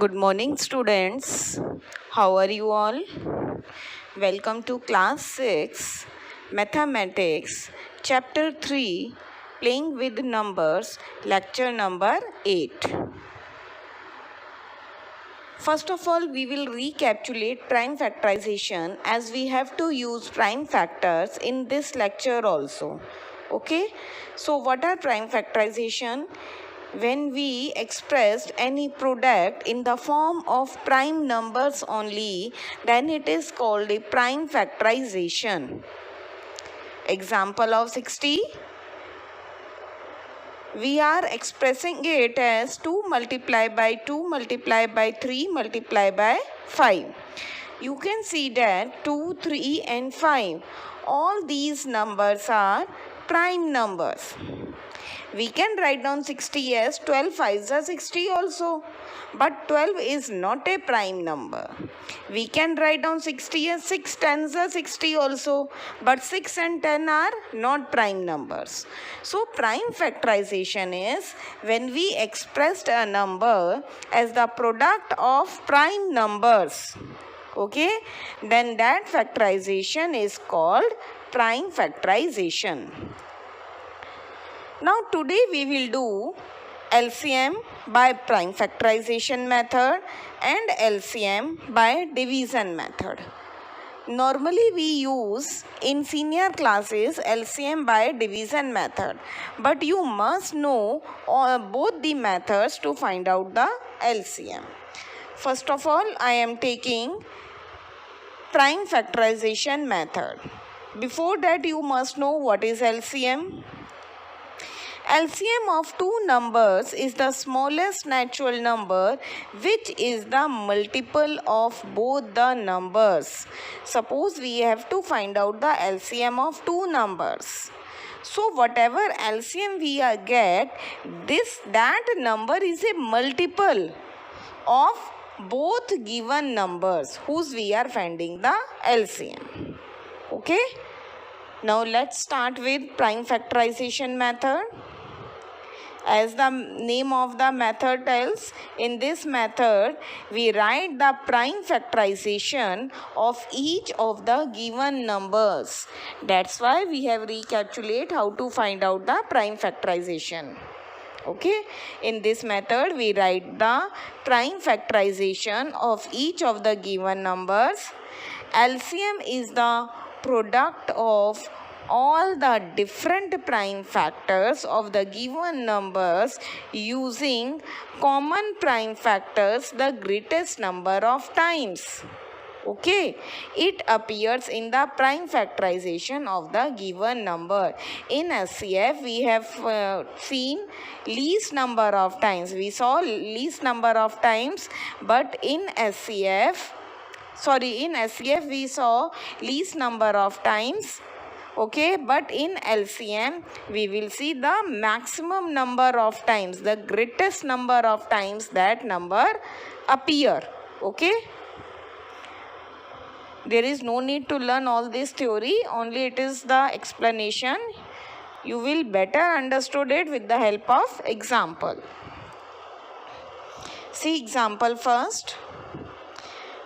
Good morning, students. How are you all? Welcome to class 6, Mathematics, chapter 3, Playing with Numbers, lecture number 8. First of all, we will recapitulate prime factorization as we have to use prime factors in this lecture also. Okay, so what are prime factorization? When we expressed any product in the form of prime numbers only, then it is called a prime factorization. Example of 60, we are expressing it as 2 multiplied by 2 multiplied by 3 multiplied by 5. You can see that 2, 3 and 5, all these numbers are prime numbers. We can write down 60 as 12 5s are 60 also. But 12 is not a prime number. We can write down 60 as 6 10s are 60 also. But 6 and 10 are not prime numbers. So prime factorization is when we expressed a number as the product of prime numbers. Okay, then that factorization is called prime factorization. Now today we will do LCM by prime factorization method and LCM by division method. Normally we use in senior classes LCM by division method, but you must know both the methods to find out the LCM. First of all, I am taking prime factorization method. Before that, you must know what is LCM. LCM of two numbers is the smallest natural number which is the multiple of both the numbers. Suppose we have to find out the LCM of two numbers. So whatever LCM we get, that number is a multiple of both given numbers whose we are finding the LCM. Okay. Now let's start with prime factorization method. As the name of the method tells, in this method we write the prime factorization of each of the given numbers. That's why we have recapitulate how to find out the prime factorization. Okay, in this method we write the prime factorization of each of the given numbers. LCM is the product of all the different prime factors of the given numbers using common prime factors the greatest number of times. Okay, it appears in the prime factorization of the given number. In SCF, we have seen least number of times. We saw least number of times, but in SCF we saw least number of times. Okay, but in LCM we will see the maximum number of times, the greatest number of times that number appear. Okay, there is no need to learn all this theory, only it is the explanation. You will better understood it with the help of example. See example first.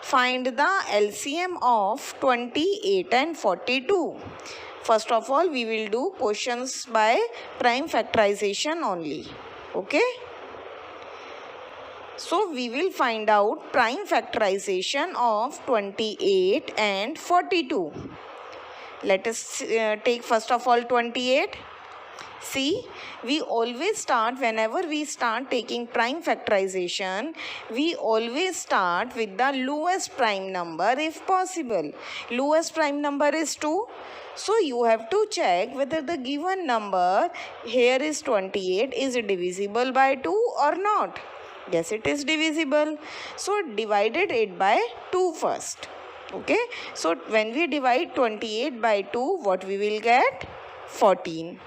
Find the LCM of 28 and 42. First of all, we will do questions by prime factorization only. Okay. So, we will find out prime factorization of 28 and 42. Let us take first of all 28. See, we always start, whenever we start taking prime factorization, we always start with the lowest prime number if possible. Lowest prime number is 2. So you have to check whether the given number here is 28 is divisible by 2 or not. Yes, it is divisible. So divided it by 2 first. Okay. So when we divide 28 by 2, what we will get? 14.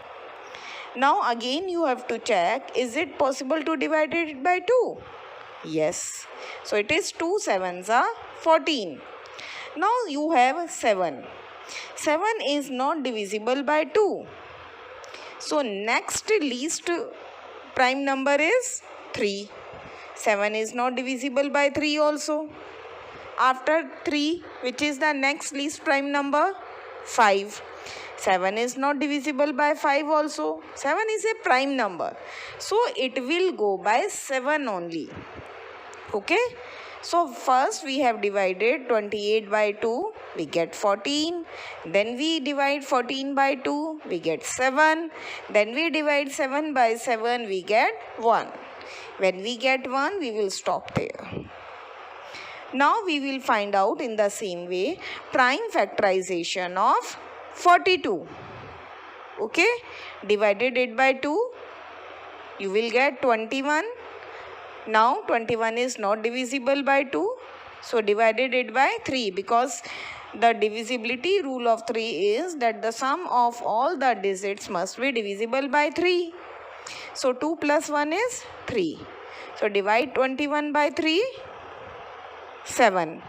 Now again you have to check, is it possible to divide it by 2? Yes. So it is 2 7s are 14. Now you have 7. 7 is not divisible by 2. So next least prime number is 3. 7 is not divisible by 3 also. After 3, which is the next least prime number? 5. 7 is not divisible by 5 also. 7 is a prime number. So it will go by 7 only. Okay. So first we have divided 28 by 2. We get 14. Then we divide 14 by 2. We get 7. Then we divide 7 by 7. We get 1. When we get 1, we will stop there. Now we will find out in the same way prime factorization of 42. Okay, divided it by 2, you will get 21. Now 21 is not divisible by 2, so divided it by 3, because the divisibility rule of 3 is that the sum of all the digits must be divisible by 3. So 2 plus 1 is 3. So divide 21 by 3. 7.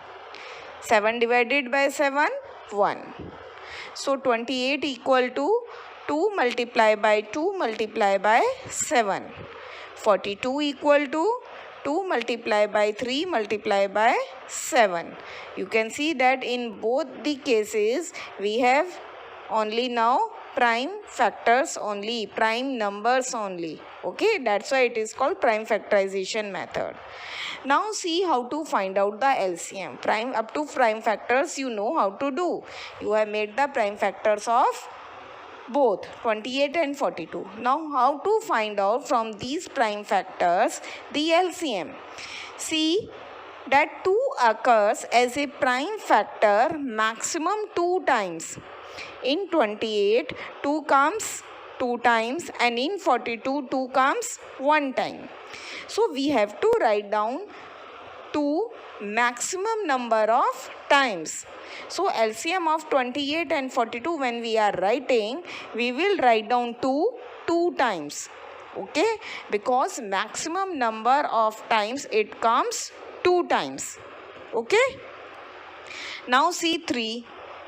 7 divided by 7, 1. So 28 equal to 2 multiply by 2 multiply by 7. 42 equal to 2 multiply by 3 multiply by 7. You can see that in both the cases we have only now prime factors only, prime numbers only. Okay, that's why it is called prime factorization method. Now see how to find out the LCM. Prime up to prime factors you know how to do. You have made the prime factors of both 28 and 42. Now how to find out from these prime factors the LCM? See that 2 occurs as a prime factor maximum 2 times. In 28, 2 comes 2 times, and in 42, 2 comes 1 time. So we have to write down 2 maximum number of times. So LCM of 28 and 42, when we are writing, we will write down 2 times. Okay, because maximum number of times it comes 2 times. Okay. Now see 3.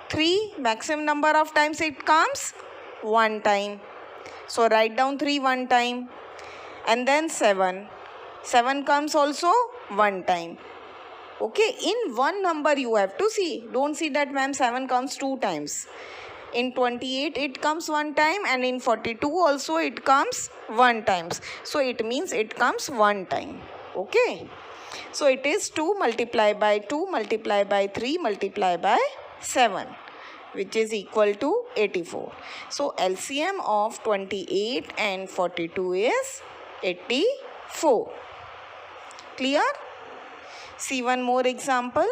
3 maximum number of times it comes 1 time. So write down 3 1 time. And then 7. 7 comes also 1 time. Okay, in one number you have to see. Don't see that ma'am 7 comes 2 times. In 28 it comes 1 time, and in 42 also it comes 1 times. So it means it comes 1 time. Okay. So it is 2 multiply by 2 multiply by 3 multiply by 7, which is equal to 84. So LCM of 28 and 42 is 84. Clear? See one more example.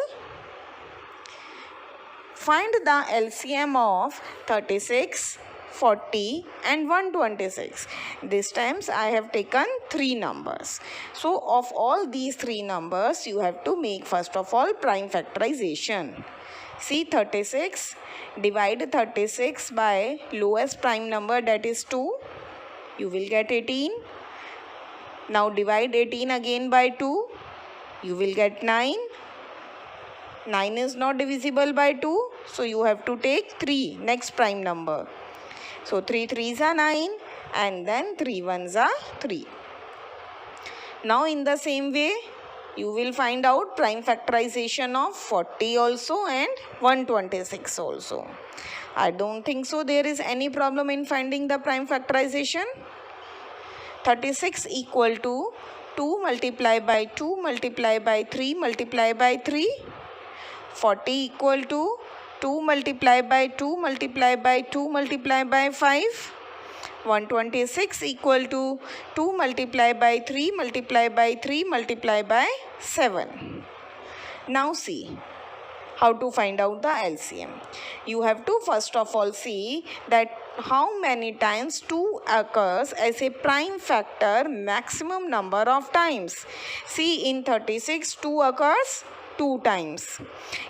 Find the LCM of 36, 40 and 126. This times I have taken 3 numbers. So of all these 3 numbers, you have to make first of all prime factorization. See 36, divide 36 by lowest prime number, that is 2. You will get 18. Now divide 18 again by 2. You will get 9. 9 is not divisible by 2. So you have to take 3, next prime number. So 3 3s are 9, and then 3 1s are 3. Now in the same way, you will find out prime factorization of 40 also and 126 also. I don't think so there is any problem in finding the prime factorization. 36 equal to 2 multiply by 2 multiply by 3 multiply by 3. 40 equal to 2 multiply by 2 multiply by 2 multiply by 5. 126 equal to 2 multiply by 3 multiply by 3 multiply by 7. Now see how to find out the LCM. You have to first of all see that how many times 2 occurs as a prime factor maximum number of times. See in 36 2 occurs 2 times.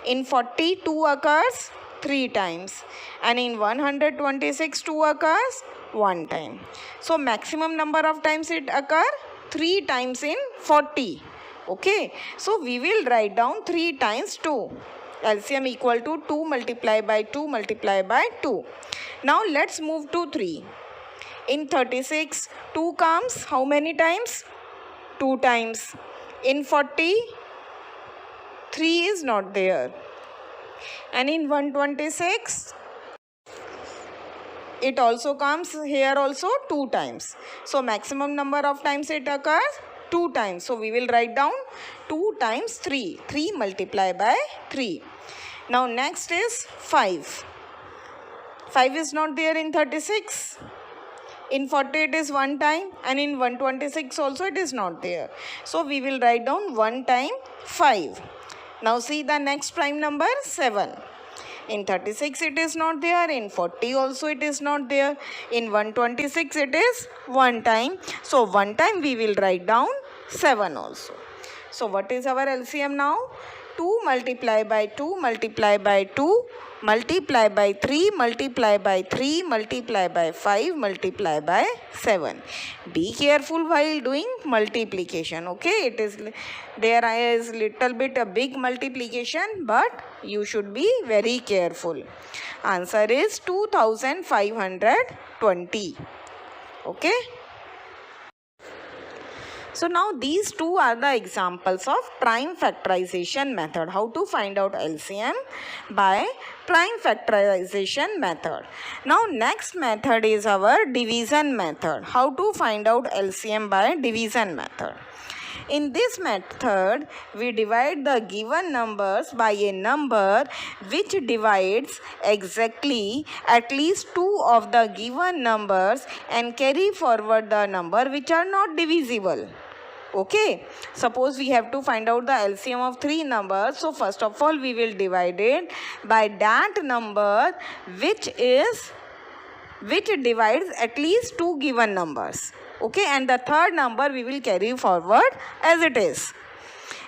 In 40 2 occurs 3 times. And in 126 2 occurs 1 time. So maximum number of times it occur 3 times in 40. Okay. So we will write down 3 times 2. LCM equal to 2 multiply by 2 multiply by 2. Now let's move to 3. In 36 2 comes how many times? 2 times. In 40, 3 is not there. And in 126, it also comes here also 2 times. So maximum number of times it occurs 2 times. So we will write down 2 times 3. 3 multiplied by 3. Now next is 5. 5 is not there in 36. In 40 it is 1 time, and in 126 also it is not there. So we will write down 1 time 5. Now see the next prime number 7. In 36 it is not there. In 40 also it is not there. In 126 it is 1 time. So 1 time we will write down 7 also. So what is our LCM now? 2 multiplied by 2 multiplied by 2 multiplied by 3 multiplied by 3 multiplied by 5 multiplied by 7. Be careful while doing multiplication. Okay, there is little bit a big multiplication, but you should be very careful. Answer is 2520. Okay. So now these two are the examples of prime factorization method. How to find out LCM by prime factorization method. Now next method is our division method. How to find out LCM by division method. In this method, we divide the given numbers by a number which divides exactly at least 2 of the given numbers and carry forward the number which are not divisible. Okay, suppose we have to find out the LCM of 3 numbers. So first of all, we will divide it by that number which divides at least 2 given numbers. Okay, and the third number we will carry forward as it is.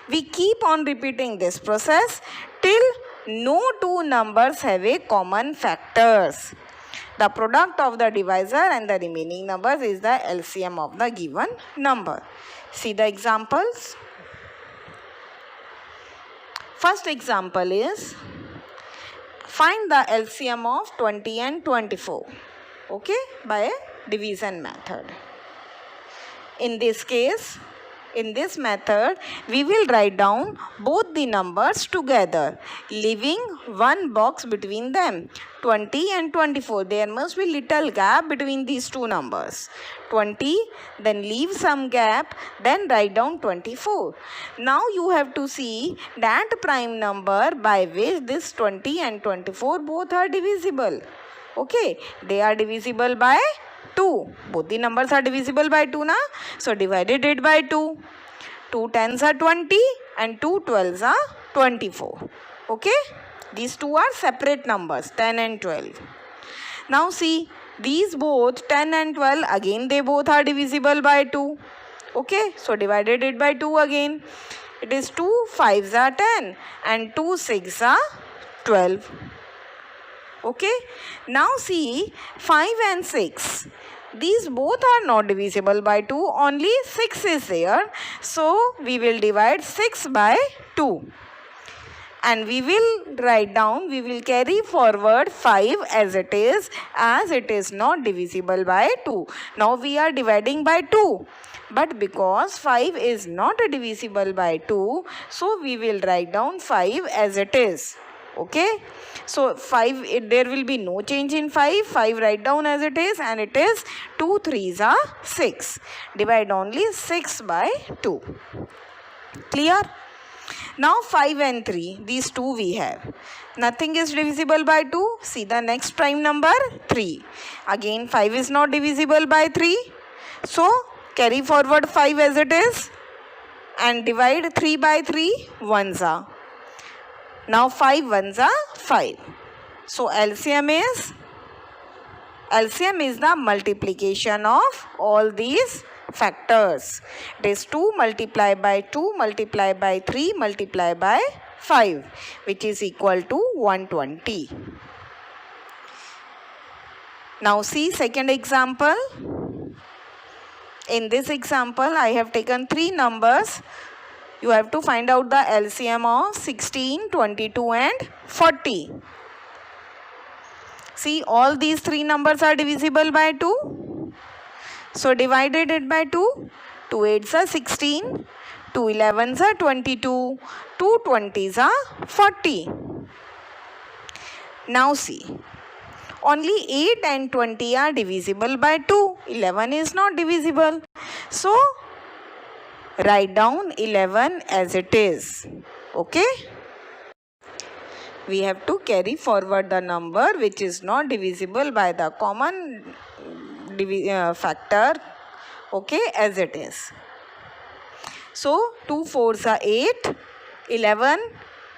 We keep on repeating this process till no 2 numbers have a common factors. The product of the divisor and the remaining numbers is the LCM of the given number. See the examples. First example is find the LCM of 20 and 24. Okay, by a division method. In this case, in this method, we will write down both the numbers together, leaving one box between them. 20 and 24. There must be little gap between these two numbers. 20, then leave some gap, then write down 24. Now you have to see that prime number by which this 20 and 24 both are divisible. Okay, they are divisible by 2. Both the numbers are divisible by 2 na? So divided it by 2. 2 tens are 20 and 2 12s are 24. Okay, these two are separate numbers, 10 and 12. Now see, these both 10 and 12, again they both are divisible by 2. Okay, so divided it by 2 again. It is 2 5s are 10 and 2 6s are 12. Okay, now see 5 and 6. These both are not divisible by 2, only 6 is there. So we will divide 6 by 2. And we will write down, we will carry forward 5 as it is not divisible by 2. Now we are dividing by 2. But because 5 is not divisible by 2, so we will write down 5 as it is. Okay, so 5, there will be no change in 5. 5 write down as it is, and it is 2 3s are 6. Divide only 6 by 2. Clear? Now 5 and 3, these two we have. Nothing is divisible by 2. See the next prime number 3. Again 5 is not divisible by 3. So carry forward 5 as it is and divide 3 by 3 ones are. Now 5 ones are 5. So LCM is the multiplication of all these factors. It is 2 multiplied by 2 multiplied by 3 multiplied by 5, which is equal to 120. Now see second example. In this example, I have taken 3 numbers. You have to find out the LCM of 16, 22 and 40. See, all these 3 numbers are divisible by 2. So divided it by 2. 2 8s are 16. 2 11s are 22, 2 20s are 40. Now see, only 8 and 20 are divisible by 2. 11 is not divisible. So, write down 11 as it is. Okay? We have to carry forward the number which is not divisible by the common factor, okay, as it is. So 2 4s are 8, 11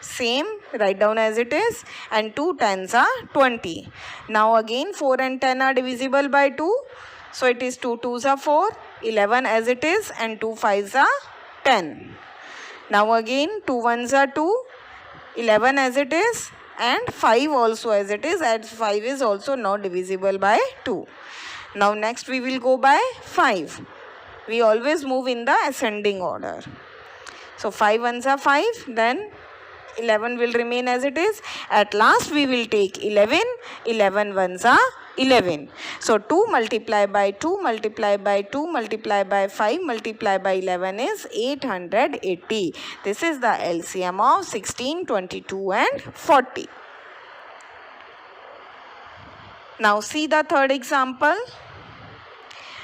same, write down as it is, and 2 10s are 20. Now again 4 and 10 are divisible by 2, so it is 2 2s are 4, 11 as it is, and 2 5s are 10. Now again 2 1s are 2, 11 as it is, and 5 also as it is, as 5 is also not divisible by 2. Now next we will go by 5. We always move in the ascending order. So 5 1s are 5, then 11 will remain as it is. At last we will take 11, 11 1s are 11. So 2 multiplied by 2 multiplied by 2 multiplied by 5 multiplied by 11 is 880. This is the LCM of 16, 22 and 40. Now see the third example.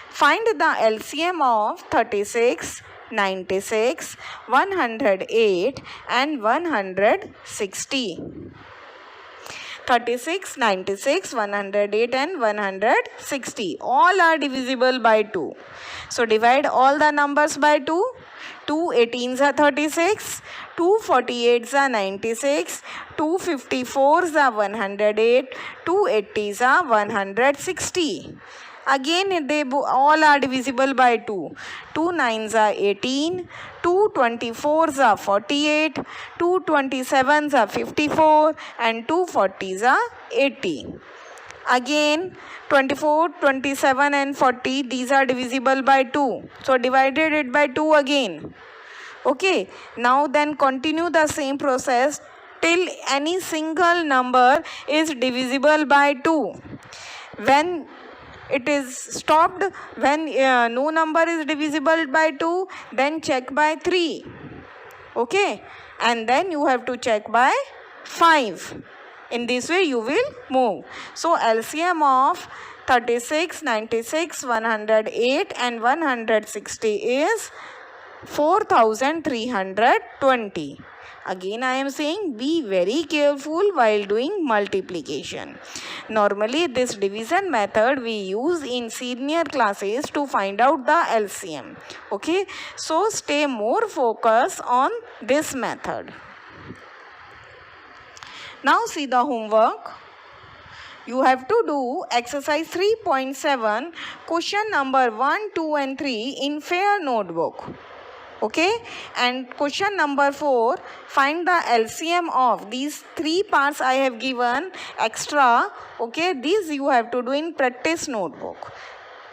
Find the LCM of 36, 96, 108 and 160. 36, 96, 108 and 160. All are divisible by 2. So divide all the numbers by 2. 2 18s are 36, 2 48s are 96, 2 54s are 108, 2 80s are 160. Again they all are divisible by 2. 2 9s are 18, 2 24s are 48, 2 27s are 54 and 2 40s are 80. Again 24, 27 and 40, these are divisible by 2. So divided it by 2 again. Okay, now then continue the same process till any single number is divisible by 2. When it is stopped, when no number is divisible by 2, then check by 3. Okay, and then you have to check by 5. In this way you will move. So LCM of 36, 96, 108 and 160 is 4320. Again I am saying be very careful while doing multiplication. Normally this division method we use in senior classes to find out the LCM. Okay, so stay more focused on this method. Now see the homework. You have to do exercise 3.7, question number 1, 2 and 3 in fair notebook. Okay, and question number 4, find the LCM of these 3 parts I have given extra. Okay, these you have to do in practice notebook.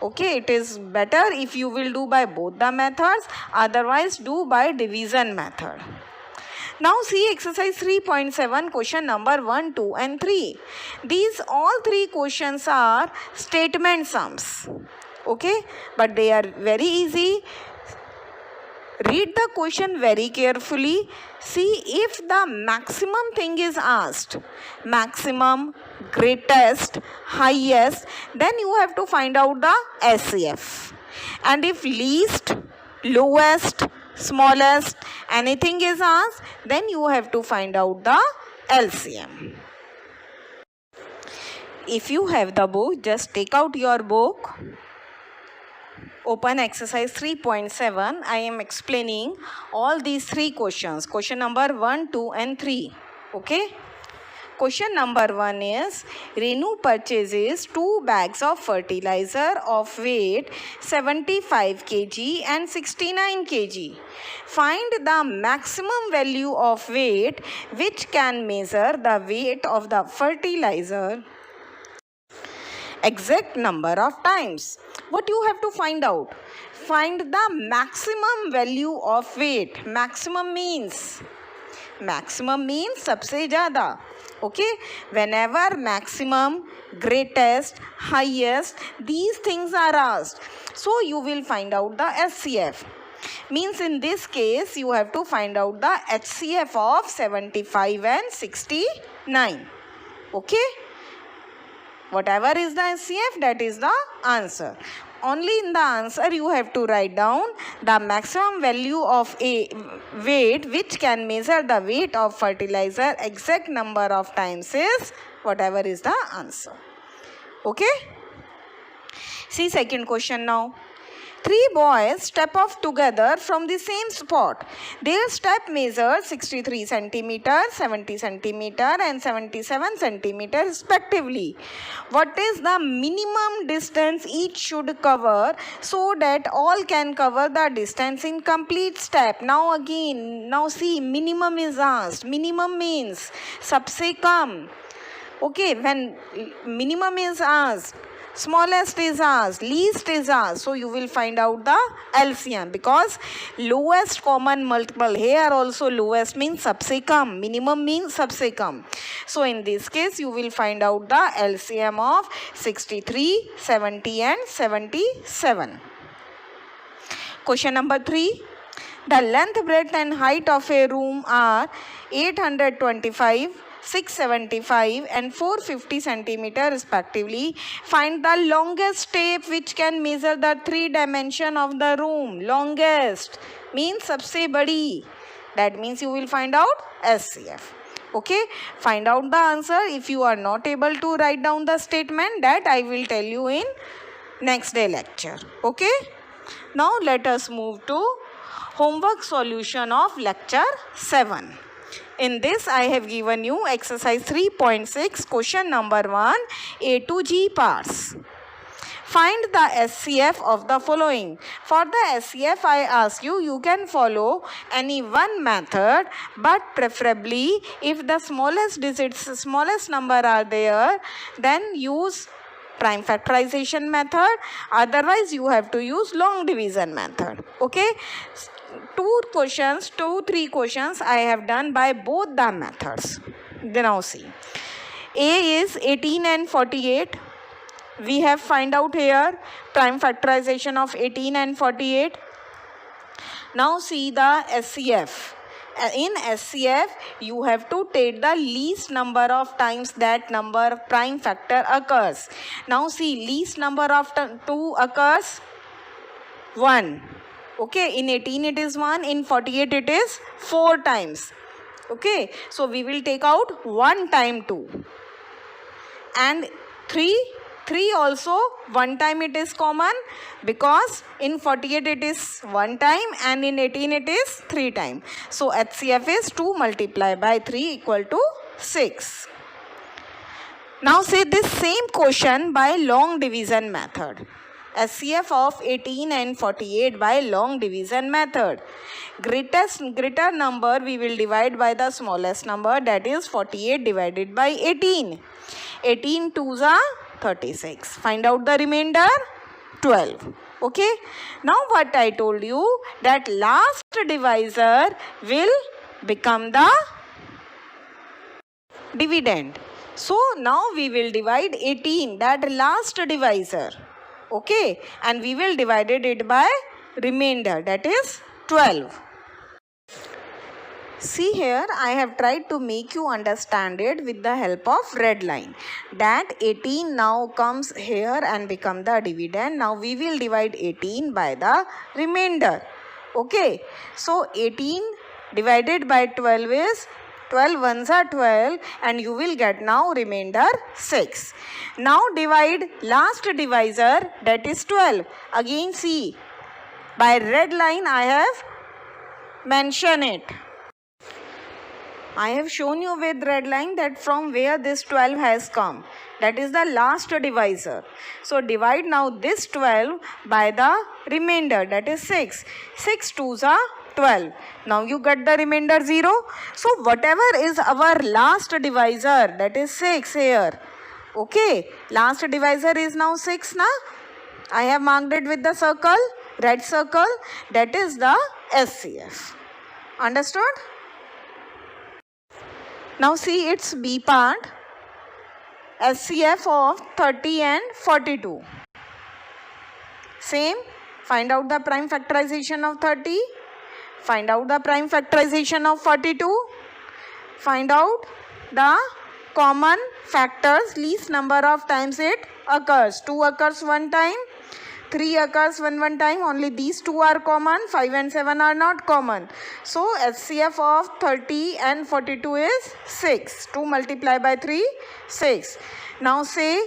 Okay, it is better if you will do by both the methods, otherwise do by division method. Now see exercise 3.7, question number 1, 2 and 3. These all 3 questions are statement sums. Okay, but they are very easy. Read the question very carefully. See if the maximum thing is asked. Maximum, greatest, highest. Then you have to find out the SCF. And if least, lowest, smallest, anything is asked, then you have to find out the LCM. If you have the book, just take out your book. Open exercise 3.7. I am explaining all these 3 questions. Question number 1, 2 and 3. Okay. Question number 1 is, Renu purchases 2 bags of fertilizer of weight 75 kg and 69 kg. Find the maximum value of weight which can measure the weight of the fertilizer exact number of times. What you have to find out? Find the maximum value of weight. Maximum means सबसे ज़्यादा. Okay, whenever maximum, greatest, highest, these things are asked, so you will find out the SCF. Means in this case you have to find out the HCF of 75 and 69. Okay, whatever is the HCF, that is the answer. Only in the answer you have to write down the maximum value of a weight which can measure the weight of fertilizer exact number of times is whatever is the answer. Okay, see second question now. 3 boys step off together from the same spot. Their step measures 63 centimeter, 70 centimeter and 77 centimeter respectively. What is the minimum distance each should cover so that all can cover the distance in complete step? Now again, now see, minimum is asked. Minimum means sabse kam. Okay, when minimum is asked, smallest is asked, least is asked, so you will find out the LCM, because lowest common multiple, here also lowest means sabse kam, minimum means sabse kam. So in this case you will find out the LCM of 63, 70 and 77. Question number 3. The length, breadth and height of a room are 825, 675 and 450 centimeter respectively. Find the longest tape which can measure the 3 dimension of the room. Longest means sabse badi. That means you will find out SCF. Okay, find out the answer. If you are not able to write down the statement, that I will tell you in next day lecture. Okay, now let us move to homework solution of lecture 7. In this I have given you exercise 3.6, question number 1, A to G parts. Find the SCF of the following. For the SCF I ask you, you can follow any one method, but preferably if the smallest digits, smallest number are there, then use prime factorization method. Otherwise you have to use long division method. Okay, 3 questions I have done by both the methods. Then now see, A is 18 and 48. We have find out here prime factorization of 18 and 48. Now see the SCF. In SCF you have to take the least number of times that number prime factor occurs. Now see, least number of 2 occurs 1. Okay, in 18 it is 1, in 48 it is 4 times. Okay, so we will take out 1 time 2. And 3 also 1 time it is common, because in 48 it is 1 time and in 18 it is 3 time. So HCF is 2 multiplied by 3 equal to 6. Now say this same question by long division method. SCF of 18 and 48 by long division method. Greater number we will divide by the smallest number, that is 48 divided by 18. 18 2s are 36. Find out the remainder 12. Okay. Now what I told you, that last divisor will become the dividend. So now we will divide 18, that last divisor. Okay, and we will divide it by remainder, that is 12. See here, I have tried to make you understand it with the help of red line. That 18 now comes here and become the dividend. Now we will divide 18 by the remainder. Okay, so 18 divided by 12 is 12 ones are 12, and you will get now remainder 6. Now divide last divisor, that is 12. Again see, by red line I have mentioned it. I have shown you with red line that from where this 12 has come. That is the last divisor. So divide now this 12 by the remainder, that is 6. 6 2s are 12. Now you get the remainder 0. So whatever is our last divisor, that is 6 here. Okay, last divisor is now 6 na. I have marked it with the circle, red circle, that is the SCF. Understood? Now see its B part, SCF of 30 and 42. Same, find out the prime factorization of 30. Find out the prime factorization of 42. Find out the common factors, least number of times it occurs. 2 occurs one time, 3 occurs one time, only these two are common, 5 and 7 are not common. So HCF of 30 and 42 is 6. 2 multiplied by 3, 6. Now say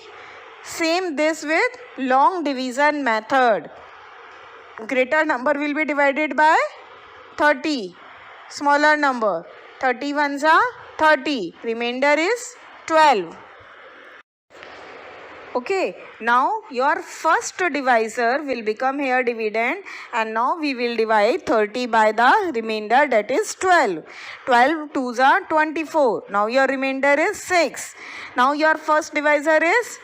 same this with long division method. Greater number will be divided by 30. Smaller number. 30 ones are 30. Remainder is 12. Okay, now your first divisor will become here dividend, and now we will divide 30 by the remainder, that is 12. 12 2s are 24. Now your remainder is 6. Now your first divisor is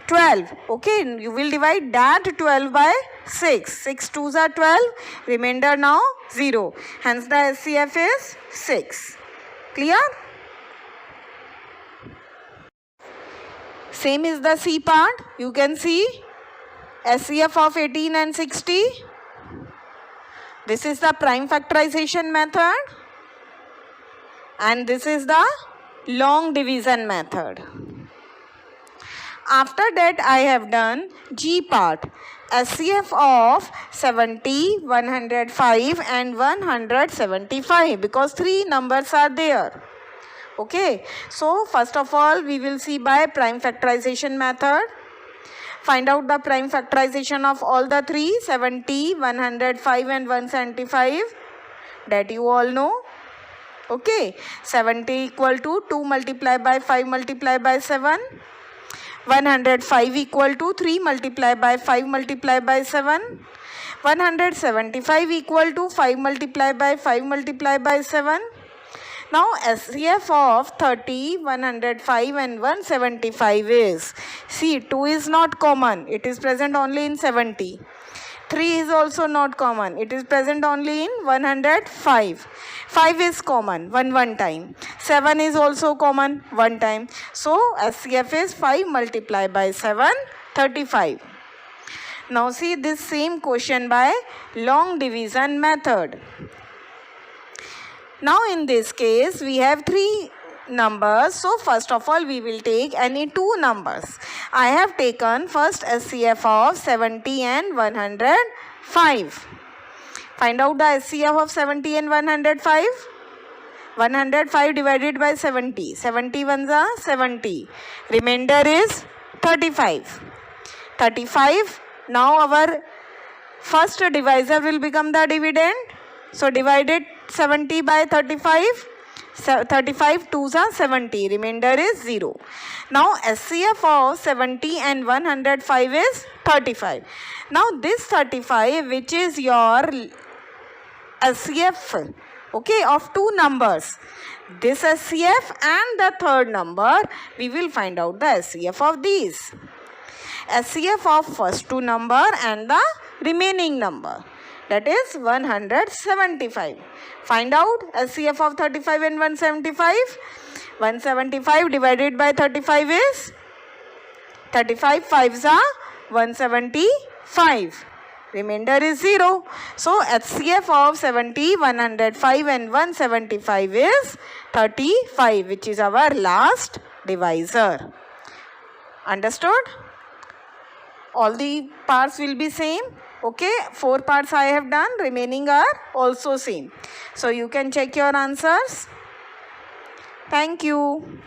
12. Okay, you will divide that 12 by 6. 6 2s are 12. Remainder now 0. Hence the HCF is 6. Clear? Same is the C part. You can see HCF of 18 and 60. This is the prime factorization method. And this is the long division method. After that I have done G part. HCF of 70, 105 and 175, because 3 numbers are there. Okay, so first of all we will see by prime factorization method. Find out the prime factorization of all the 3, 70, 105 and 175, that you all know. Okay, 70 equal to 2 multiplied by 5 multiplied by 7. 105 equal to 3 multiplied by 5 multiplied by 7. 175 equal to 5 multiplied by 5 multiplied by 7. Now HCF of 30, 105 and 175 is, see, 2 is not common, it is present only in 70. 3 is also not common, it is present only in 105. 5 is common, 1 time. 7 is also common, 1 time. So HCF is 5 multiplied by 7, 35. Now see this same question by long division method. Now in this case we have 3 numbers. So first of all we will take any 2 numbers. I have taken first HCF of 70 and 105. Find out the HCF of 70 and 105. 105 divided by 70. 70 ones are 70. Remainder is 35. 35. Now our first divisor will become the dividend. So divided 70 by 35. 35 2s are 70. Remainder is 0. Now HCF of 70 and 105 is 35. Now this 35, which is your HCF, okay, of 2 numbers. This HCF and the third number, we will find out the HCF of these. HCF of first 2 number and the remaining number, that is 175. Find out HCF of 35 and 175. 175 divided by 35 is 35 5s are 175. Remainder is 0. So HCF of 70, 105 and 175 is 35, which is our last divisor. Understood? All the parts will be same. Okay, 4 parts I have done, remaining are also same. So you can check your answers. Thank you.